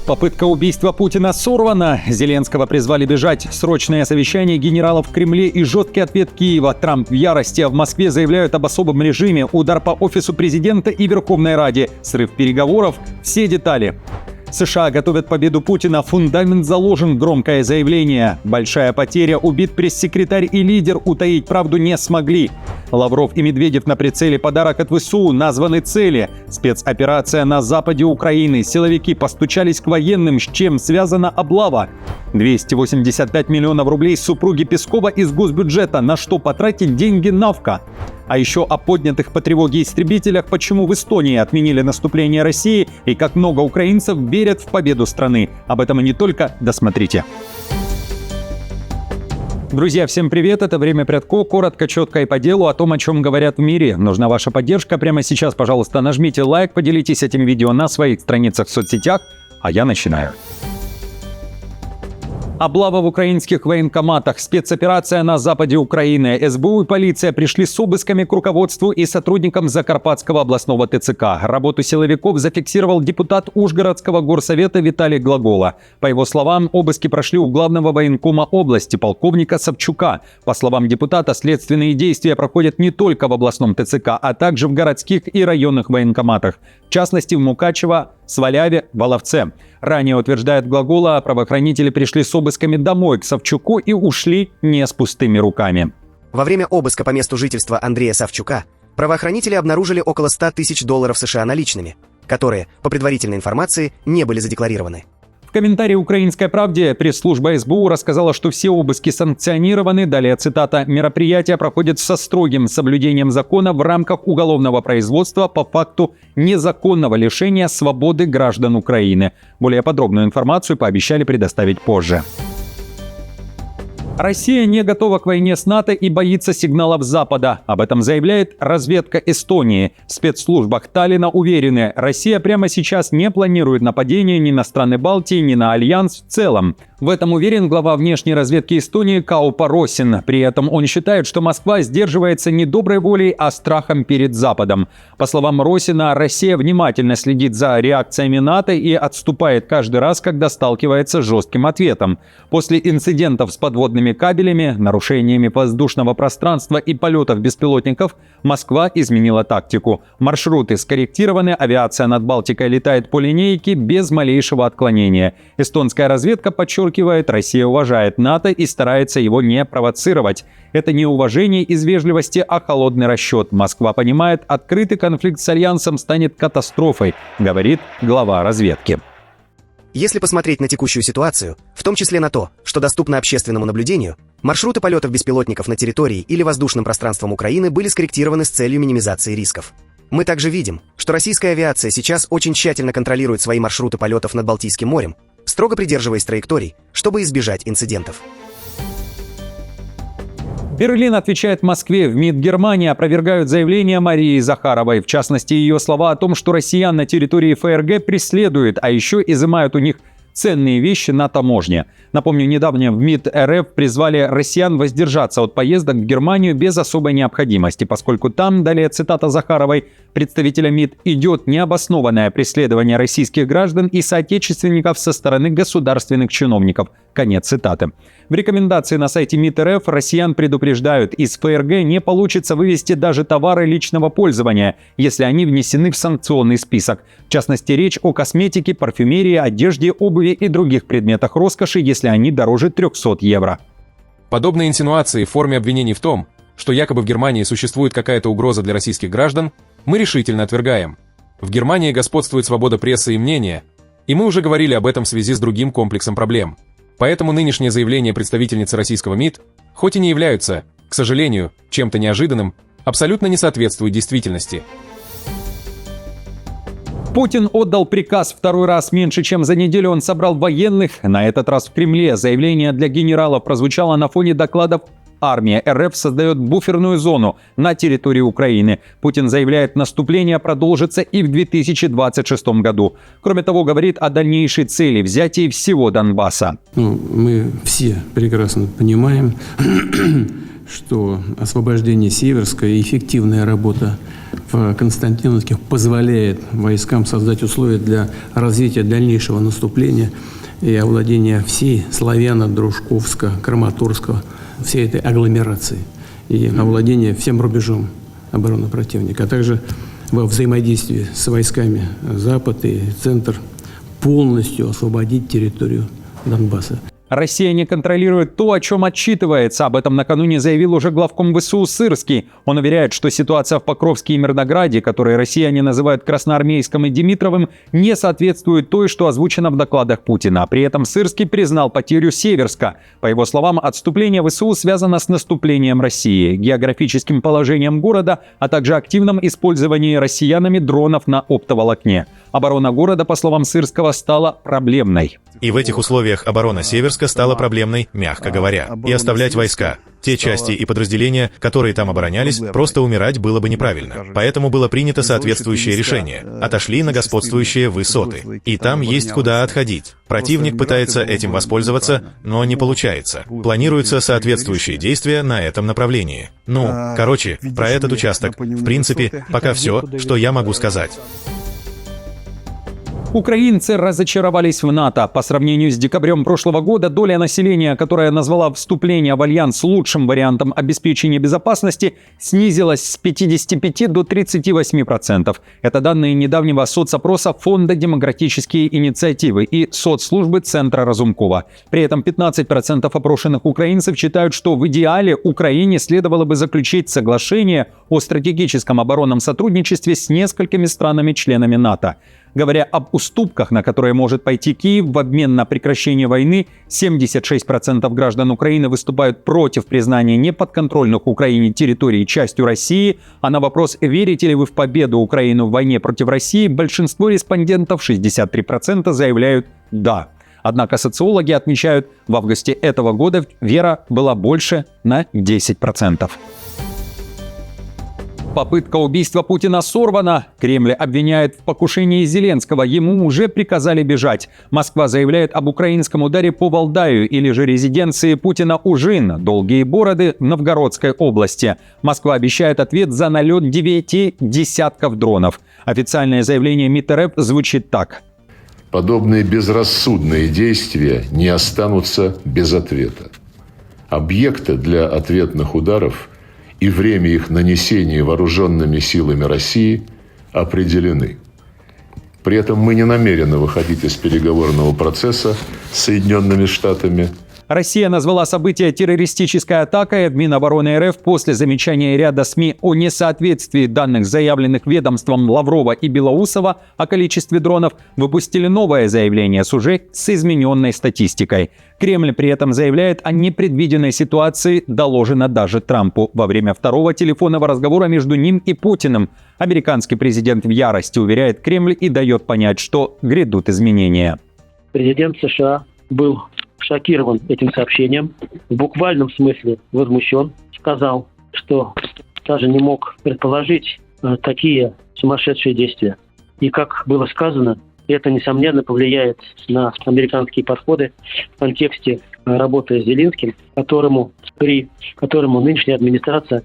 Попытка убийства Путина сорвана. Зеленского призвали бежать. Срочное совещание генералов в Кремле и жесткий ответ Киева. Трамп в ярости, а в Москве заявляют об особом режиме. Удар по офису президента и Верховной Раде. Срыв переговоров. Все детали. США готовят победу Путина. Фундамент заложен. Громкое заявление. Большая потеря. Убит пресс-секретарь и лидер. Утаить правду не смогли. Лавров и Медведев на прицеле. Подарок от ВСУ. Названы цели. Спецоперация на западе Украины. Силовики постучались к военным. С чем связана облава? 285 миллионов рублей супруги Пескова из госбюджета. На что потратить деньги Навка? А еще о поднятых по тревоге истребителях, почему в Эстонии отменили наступление России и как много украинцев верят в победу страны. Об этом и не только. Досмотрите. Друзья, всем привет! Это «Время Прядко». Коротко, четко и по делу о том, о чем говорят в мире. Нужна ваша поддержка. Прямо сейчас, пожалуйста, нажмите лайк, поделитесь этим видео на своих страницах в соцсетях. А я начинаю. Облава в украинских военкоматах, спецоперация на западе Украины. СБУ и полиция пришли с обысками к руководству и сотрудникам Закарпатского областного ТЦК. Работу силовиков зафиксировал депутат Ужгородского горсовета Виталий Глагола. По его словам, обыски прошли у главного военкома области, полковника Савчука. По словам депутата, следственные действия проходят не только в областном ТЦК, а также в городских и районных военкоматах. В частности, в Мукачево, Сваляве, Воловце. Ранее, утверждает Глагола, правоохранители пришли с обысками домой к Савчуку и ушли не с пустыми руками. Во время обыска по месту жительства Андрея Савчука правоохранители обнаружили около $100 тысяч США наличными, которые, по предварительной информации, не были задекларированы. В комментарии «Украинской правде» пресс-служба СБУ рассказала, что все обыски санкционированы. Далее цитата: «Мероприятия проходят со строгим соблюдением закона в рамках уголовного производства по факту незаконного лишения свободы граждан Украины». Более подробную информацию пообещали предоставить позже. Россия не готова к войне с НАТО и боится сигналов Запада. Об этом заявляет разведка Эстонии. В спецслужбах Таллина уверены, Россия прямо сейчас не планирует нападения ни на страны Балтии, ни на Альянс в целом. В этом уверен глава внешней разведки Эстонии Каупа Росин. При этом он считает, что Москва сдерживается не доброй волей, а страхом перед Западом. По словам Росина, Россия внимательно следит за реакциями НАТО и отступает каждый раз, когда сталкивается с жестким ответом. После инцидентов с подводными кабелями, нарушениями воздушного пространства и полетов беспилотников, Москва изменила тактику. Маршруты скорректированы, авиация над Балтикой летает по линейке без малейшего отклонения. Эстонская разведка подчеркивает, Россия уважает НАТО и старается его не провоцировать. Это не уважение из вежливости, а холодный расчет. Москва понимает, открытый конфликт с Альянсом станет катастрофой, говорит глава разведки. Если посмотреть на текущую ситуацию, в том числе на то, что доступно общественному наблюдению, маршруты полетов беспилотников на территории или воздушным пространством Украины были скорректированы с целью минимизации рисков. Мы также видим, что российская авиация сейчас очень тщательно контролирует свои маршруты полетов над Балтийским морем, строго придерживаясь траекторий, чтобы избежать инцидентов. Берлин отвечает Москве. В МИД Германии опровергают заявления Марии Захаровой. В частности, ее слова о том, что россиян на территории ФРГ преследуют, а еще изымают у них ценные вещи на таможне. Напомню, недавно в МИД РФ призвали россиян воздержаться от поездок в Германию без особой необходимости, поскольку там, далее цитата Захаровой, представителя МИД, идет необоснованное преследование российских граждан и соотечественников со стороны государственных чиновников. Конец цитаты. В рекомендации на сайте МИД РФ россиян предупреждают, из ФРГ не получится вывести даже товары личного пользования, если они внесены в санкционный список. В частности, речь о косметике, парфюмерии, одежде, обуви и других предметах роскоши, если они дороже 300 евро. Подобные инсинуации в форме обвинений в том, что якобы в Германии существует какая-то угроза для российских граждан, мы решительно отвергаем. В Германии господствует свобода прессы и мнения, и мы уже говорили об этом в связи с другим комплексом проблем. Поэтому нынешнее заявление представительницы российского МИД, хоть и не являются, к сожалению, чем-то неожиданным, абсолютно не соответствуют действительности. Путин отдал приказ второй раз. Меньше чем за неделю он собрал военных, на этот раз в Кремле. Заявление для генералов прозвучало на фоне докладов армия РФ создает буферную зону на территории Украины. Путин заявляет, наступление продолжится и в 2026 году. Кроме того, говорит о дальнейшей цели – взятии всего Донбасса. Мы все прекрасно понимаем что освобождение Северска и эффективная работа в Константиновке позволяет войскам создать условия для развития дальнейшего наступления и овладения всей Славяно-Дружковска, Краматорска, всей этой агломерации и овладения всем рубежом обороны противника, а также во взаимодействии с войсками Запад и Центр полностью освободить территорию Донбасса. Россия не контролирует то, о чем отчитывается. Об этом накануне заявил уже главком ВСУ Сырский. Он уверяет, что ситуация в Покровске и Мирнограде, которые россияне называют Красноармейском и Димитровым, не соответствует той, что озвучено в докладах Путина. При этом Сырский признал потерю Северска. По его словам, отступление ВСУ связано с наступлением России, географическим положением города, а также активным использованием россиянами дронов на оптоволокне. Оборона города, по словам Сырского, стала проблемной. И в этих условиях оборона Северска стала проблемной, мягко говоря. И оставлять войска, те части и подразделения, которые там оборонялись, просто умирать было бы неправильно. Поэтому было принято соответствующее решение. Отошли на господствующие высоты. И там есть куда отходить. Противник пытается этим воспользоваться, но не получается. Планируются соответствующие действия на этом направлении. Короче, про этот участок, в принципе, пока все, что я могу сказать. Украинцы разочаровались в НАТО. По сравнению с декабрем прошлого года, доля населения, которая назвала вступление в альянс лучшим вариантом обеспечения безопасности, снизилась с 55 до 38%. Это данные недавнего соцопроса Фонда демократические инициативы и соцслужбы Центра Разумкова. При этом 15% опрошенных украинцев считают, что в идеале Украине следовало бы заключить соглашение о стратегическом оборонном сотрудничестве с несколькими странами-членами НАТО. Говоря об уступках, на которые может пойти Киев в обмен на прекращение войны, 76% граждан Украины выступают против признания неподконтрольных Украине территорий частью России, а на вопрос «Верите ли вы в победу Украины в войне против России?» большинство респондентов, 63%, заявляют «да». Однако социологи отмечают, в августе этого года вера была больше на 10%. Попытка убийства Путина сорвана. Кремль обвиняет в покушении Зеленского. Ему уже приказали бежать. Москва заявляет об украинском ударе по Валдаю или же резиденции Путина Ужин, Долгие Бороды, Новгородской области. Москва обещает ответ за налет 9 десятков дронов. Официальное заявление МИД РФ звучит так. Подобные безрассудные действия не останутся без ответа. Объекты для ответных ударов и время их нанесения вооруженными силами России определены. При этом мы не намерены выходить из переговорного процесса с Соединенными Штатами. Россия назвала событие террористической атакой. Минобороны РФ после замечания ряда СМИ о несоответствии данных, заявленных ведомством Лаврова и Белоусова о количестве дронов, выпустили новое заявление с измененной статистикой. Кремль при этом заявляет о непредвиденной ситуации, доложено даже Трампу во время второго телефонного разговора между ним и Путиным. Американский президент в ярости уверяет Кремль и дает понять, что грядут изменения. Президент США был шокирован этим сообщением, в буквальном смысле возмущен, сказал, что даже не мог предположить такие сумасшедшие действия. И, как было сказано, это, несомненно, повлияет на американские подходы в контексте работы с Зеленским, которому нынешняя администрация,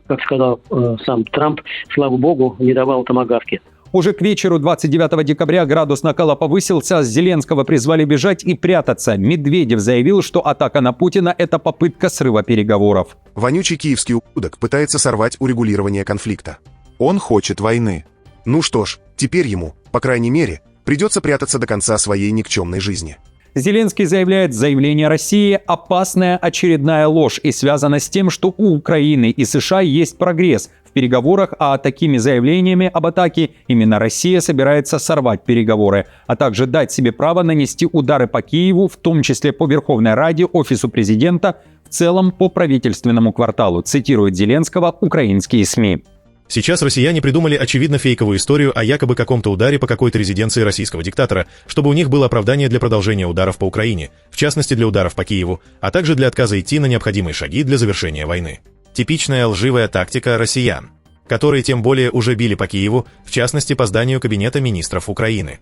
как сказал сам Трамп, слава богу, не давала томагавки. Уже к вечеру 29 декабря градус накала повысился, Зеленского призвали бежать и прятаться. Медведев заявил, что атака на Путина – это попытка срыва переговоров. Вонючий киевский ублюдок пытается сорвать урегулирование конфликта. Он хочет войны. Ну что ж, теперь ему, по крайней мере, придется прятаться до конца своей никчемной жизни. Зеленский заявляет, заявление России – опасная очередная ложь и связано с тем, что у Украины и США есть прогресс в переговорах, а такими заявлениями об атаке именно Россия собирается сорвать переговоры, а также дать себе право нанести удары по Киеву, в том числе по Верховной Раде, Офису президента, в целом по правительственному кварталу, цитирует Зеленского украинские СМИ. Сейчас россияне придумали очевидно фейковую историю о якобы каком-то ударе по какой-то резиденции российского диктатора, чтобы у них было оправдание для продолжения ударов по Украине, в частности для ударов по Киеву, а также для отказа идти на необходимые шаги для завершения войны. Типичная лживая тактика россиян, которые тем более уже били по Киеву, в частности по зданию Кабинета министров Украины.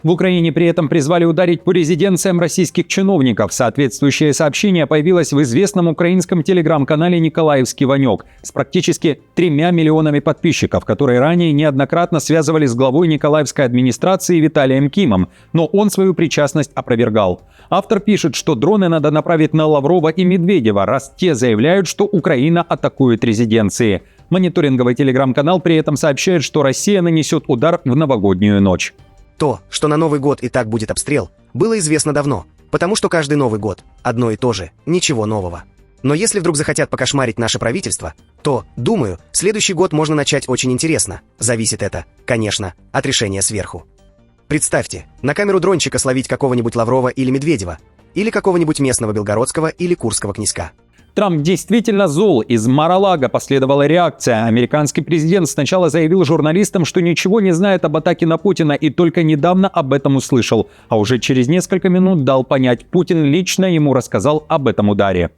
В Украине при этом призвали ударить по резиденциям российских чиновников. Соответствующее сообщение появилось в известном украинском телеграм-канале «Николаевский Ванек» с практически 3 миллионами подписчиков, которые ранее неоднократно связывали с главой Николаевской администрации Виталием Кимом, но он свою причастность опровергал. Автор пишет, что дроны надо направить на Лаврова и Медведева, раз те заявляют, что Украина атакует резиденции. Мониторинговый телеграм-канал при этом сообщает, что Россия нанесет удар в новогоднюю ночь. То, что на Новый год и так будет обстрел, было известно давно, потому что каждый Новый год одно и то же, ничего нового. Но если вдруг захотят покошмарить наше правительство, то, думаю, следующий год можно начать очень интересно. Зависит это, конечно, от решения сверху. Представьте, на камеру дрончика словить какого-нибудь Лаврова или Медведева, или какого-нибудь местного белгородского или курского князька. Трамп действительно зол. Из Мар-а-Лаго последовала реакция. Американский президент сначала заявил журналистам, что ничего не знает об атаке на Путина и только недавно об этом услышал. А уже через несколько минут дал понять, Путин лично ему рассказал об этом ударе.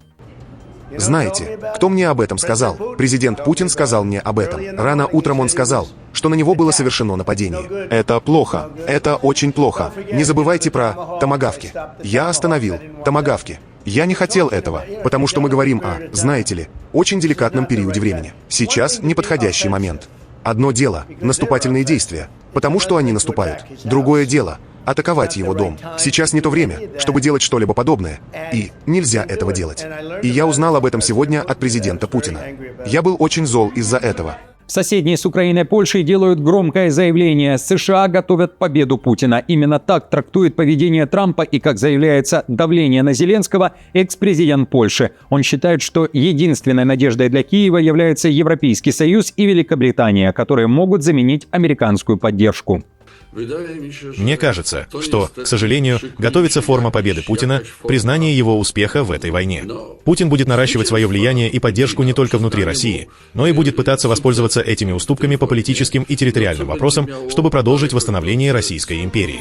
Знаете, кто мне об этом сказал? Президент Путин сказал мне об этом. Рано утром он сказал, что на него было совершено нападение. Это плохо. Это очень плохо. Не забывайте про томагавки. Я остановил томагавки. Я не хотел этого, потому что мы говорим о, знаете ли, очень деликатном периоде времени. Сейчас неподходящий момент. Одно дело – наступательные действия, потому что они наступают. Другое дело – атаковать его дом. Сейчас не то время, чтобы делать что-либо подобное, и нельзя этого делать. И я узнал об этом сегодня от президента Путина. Я был очень зол из-за этого. В соседней с Украиной Польшей делают громкое заявление: США готовят победу Путина. Именно так трактует поведение Трампа и, как заявляется, давление на Зеленского экс-президент Польши. Он считает, что единственной надеждой для Киева является Европейский Союз и Великобритания, которые могут заменить американскую поддержку. Мне кажется, что, к сожалению, готовится форма победы Путина, признание его успеха в этой войне. Путин будет наращивать свое влияние и поддержку не только внутри России, но и будет пытаться воспользоваться этими уступками по политическим и территориальным вопросам, чтобы продолжить восстановление Российской империи.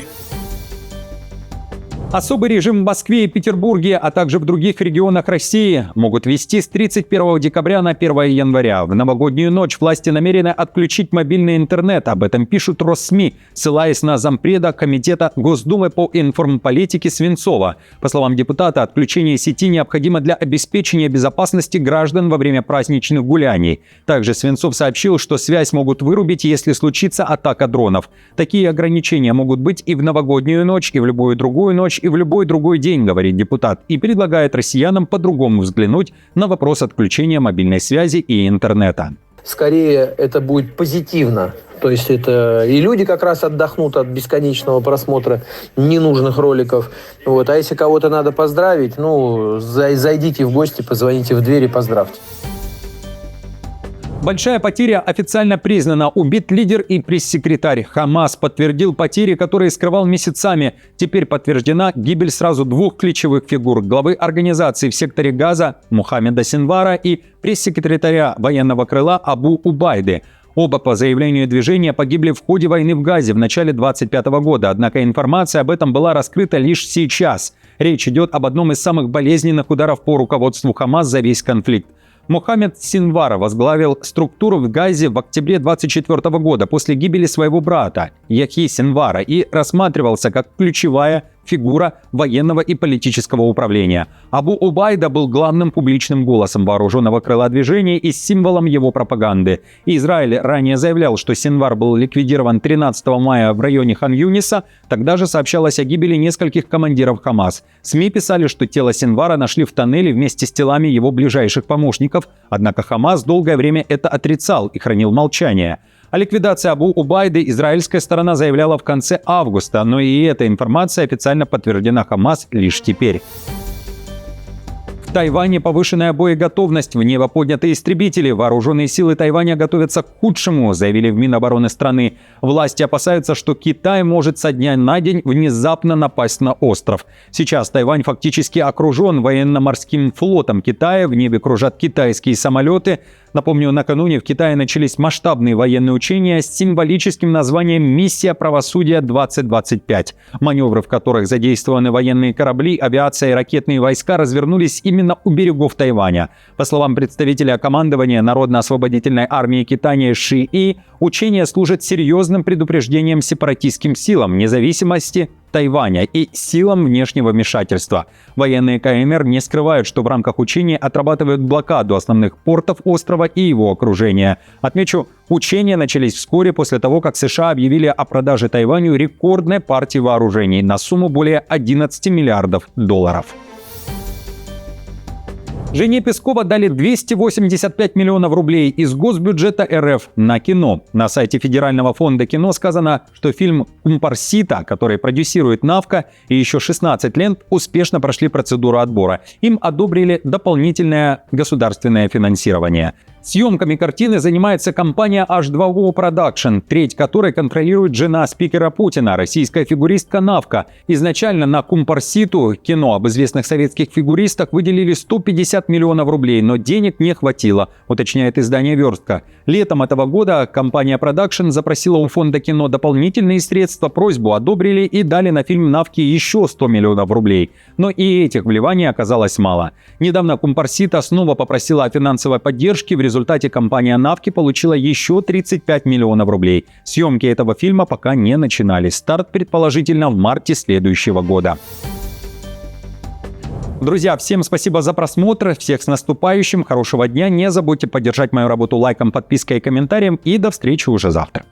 Особый режим в Москве и Петербурге, а также в других регионах России могут ввести с 31 декабря на 1 января. В новогоднюю ночь власти намерены отключить мобильный интернет. Об этом пишут Россми, ссылаясь на зампреда Комитета Госдумы по информполитике Свинцова. По словам депутата, отключение сети необходимо для обеспечения безопасности граждан во время праздничных гуляний. Также Свинцов сообщил, что связь могут вырубить, если случится атака дронов. Такие ограничения могут быть и в новогоднюю ночь, и в любую другую ночь, и в любой другой день, говорит депутат, и предлагает россиянам по-другому взглянуть на вопрос отключения мобильной связи и интернета. Скорее, это будет позитивно. То есть это и люди как раз отдохнут от бесконечного просмотра ненужных роликов. Вот. А если кого-то надо поздравить, зайдите в гости, позвоните в дверь и поздравьте. Большая потеря официально признана. Убит лидер и пресс-секретарь. Хамас подтвердил потери, которые скрывал месяцами. Теперь подтверждена гибель сразу двух ключевых фигур: главы организации в секторе Газа Мухаммеда Синвара и пресс-секретаря военного крыла Абу Убайды. Оба, по заявлению движения, погибли в ходе войны в Газе в начале 2025 года. Однако информация об этом была раскрыта лишь сейчас. Речь идет об одном из самых болезненных ударов по руководству Хамас за весь конфликт. Мухаммед Синвар возглавил структуру в Газе в октябре 2024 года после гибели своего брата Яхьи Синвара и рассматривался как ключевая фигура военного и политического управления. Абу Убайда был главным публичным голосом вооруженного крыла движения и символом его пропаганды. Израиль ранее заявлял, что Синвар был ликвидирован 13 мая в районе Хан-Юниса. Тогда же сообщалось о гибели нескольких командиров Хамас. СМИ писали, что тело Синвара нашли в тоннеле вместе с телами его ближайших помощников. Однако Хамас долгое время это отрицал и хранил молчание. О ликвидации Абу Убайды израильская сторона заявляла в конце августа, но и эта информация официально подтверждена Хамас лишь теперь. В Тайване повышенная боеготовность, в небо подняты истребители. Вооруженные силы Тайваня готовятся к худшему, заявили в Минобороны страны. Власти опасаются, что Китай может со дня на день внезапно напасть на остров. Сейчас Тайвань фактически окружен военно-морским флотом Китая, в небе кружат китайские самолеты. Напомню, накануне в Китае начались масштабные военные учения с символическим названием «Миссия правосудия-2025». Маневры, в которых задействованы военные корабли, авиация и ракетные войска, развернулись именно именно у берегов Тайваня. По словам представителя командования Народно-освободительной армии Китая ШИИ, учения служат серьезным предупреждением сепаратистским силам независимости Тайваня и силам внешнего вмешательства. Военные КНР не скрывают, что в рамках учений отрабатывают блокаду основных портов острова и его окружения. Отмечу, учения начались вскоре после того, как США объявили о продаже Тайваню рекордной партии вооружений на сумму более 11 миллиардов долларов. Жене Пескова дали 285 миллионов рублей из госбюджета РФ на кино. На сайте Федерального фонда кино сказано, что фильм «Кумпарсита», который продюсирует «Навка», и еще 16 лент успешно прошли процедуру отбора. Им одобрили дополнительное государственное финансирование. Съемками картины занимается компания H2O Production, треть которой контролирует жена спикера Путина, российская фигуристка Навка. Изначально на «Кумпарситу», кино об известных советских фигуристах, выделили 150 миллионов рублей, но денег не хватило, уточняет издание «Верстка». Летом этого года компания Production запросила у фонда кино дополнительные средства, просьбу одобрили и дали на фильм «Навки» еще 100 миллионов рублей. Но и этих вливаний оказалось мало. Недавно «Кумпарсита» снова попросила о финансовой поддержке, в результате компания «Навки» получила еще 35 миллионов рублей. Съемки этого фильма пока не начинались. Старт предположительно в марте следующего года. Друзья, всем спасибо за просмотр, всех с наступающим, хорошего дня, не забудьте поддержать мою работу лайком, подпиской и комментарием, и до встречи уже завтра.